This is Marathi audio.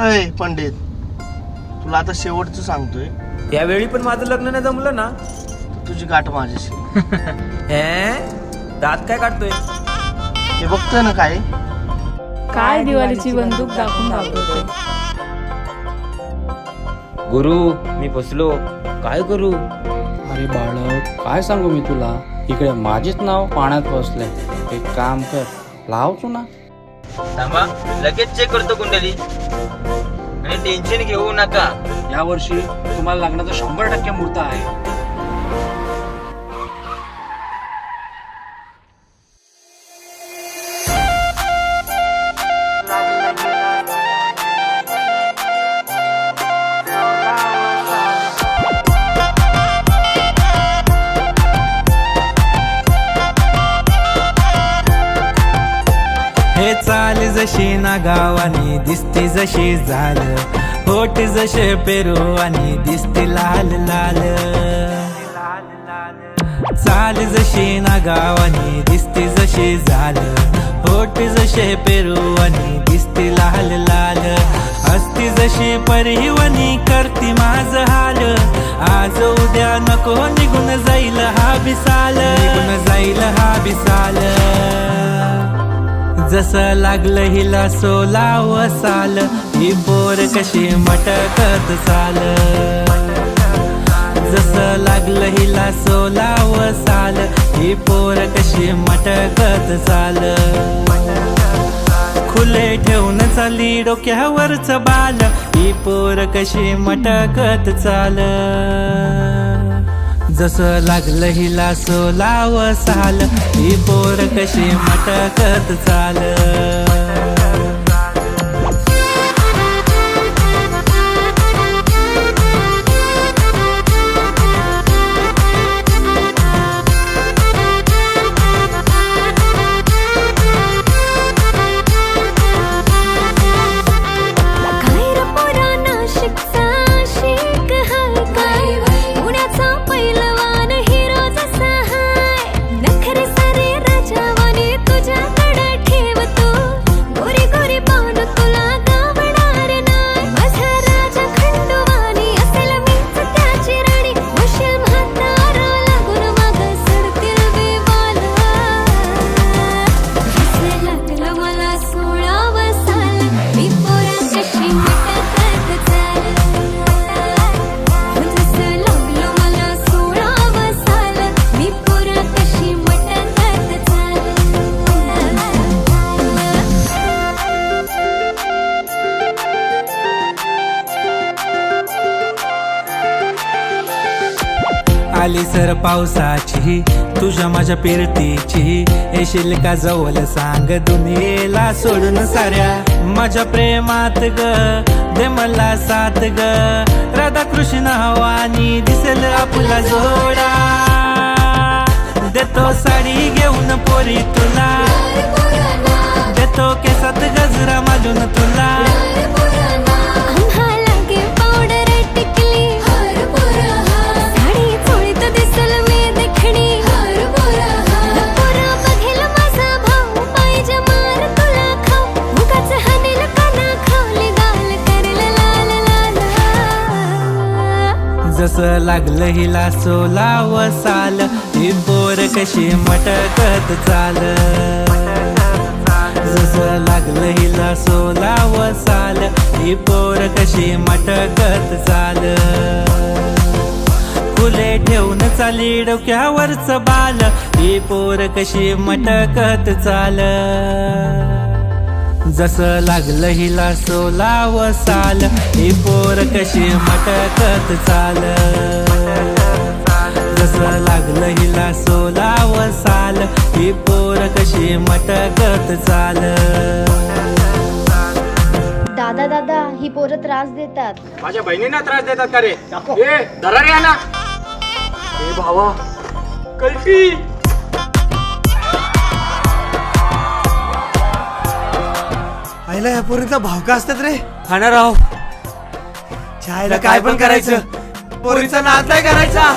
अय पंडित, तुला आता शेवटचं सांगतोय, यावेळी पण माझं लग्न नाही जमलं ना तर तुझी गाठ माझ्याशी. हे दात काय काढतोय? हे बघतोय ना काय? काय दिवाळीची बंदूक दाखवून दाखवतोय. गुरु मी फसलो, काय करू? अरे बाळक, काय सांगू मी तुला, इकडे माझेच नाव पाण्यात फसलंय. एक काम कर, लाव तू ना. थांबा, लगेच चेक करतो कुंडली. आणि टेन्शन घेऊ नका, या वर्षी तुम्हाला लग्नाचा 100% मुहूर्त आहे. हे चाल जशी ना गावानी दिसते जशी झालं, होट जसे पेरू आणि दिसते लाल लाल. चाल जशी ना गावानी दिसते जशी झालं, होट जसे पेरू आणि दिसते लाल लाल. असती जशी परिवनी करती माझ हाल, आज उद्या नको निघून जाईल हा बिसाल, निघून जाईल हा बिसाल. जसं लागलं हिला 16 साल, ही पोर कशी मटकत चाल. जसं लागलं हिला 16 साल, ही पोर कशी मटकत चाल. खुले ठेवून चाली डोक्यावरच बाल, ही पोर कशी मटकत चाल. जसं लागलं हिला 16 साल, ही पोर कशी मटकत चाल. आली सर पावसाची तुझ्या माझ्या पिरतीची, येशील का जवळ सांग दुनियेला सोडून साऱ्या. माझ्या प्रेमात ग दे मला साथ ग, राधा कृष्ण हवानी दिसेल आपला जोडा. देतो साडी घेऊन पोरी तुला, देतो केसात गजरा मालून तुला. जसं लागलं हिला 16 साल, ही पोर कशी मटकत चाल. जसं लागलं हिला 16 साल, ही पोर कशी मटकत चाल. फुले ठेवून चाली डोक्यावरच बाल, ही पोर कशी मटकत चाल. जसं लागलं हिला 16 साल, ही पोर कशी मटकत चाल. जसं लागलं हिला 16 साल, ही पोर कशी मटकत चाल. दादा दादा, ही पोरं त्रास देतात. माझ्या बहिणींना त्रास देतात का रे? ए धरा रे ना. ए भावा, कल्फी. आईला या पोरीचा भाव का असतात रे? खाणार राव. चायला काय पण करायचं, पोरीचा नाद नाही करायचा.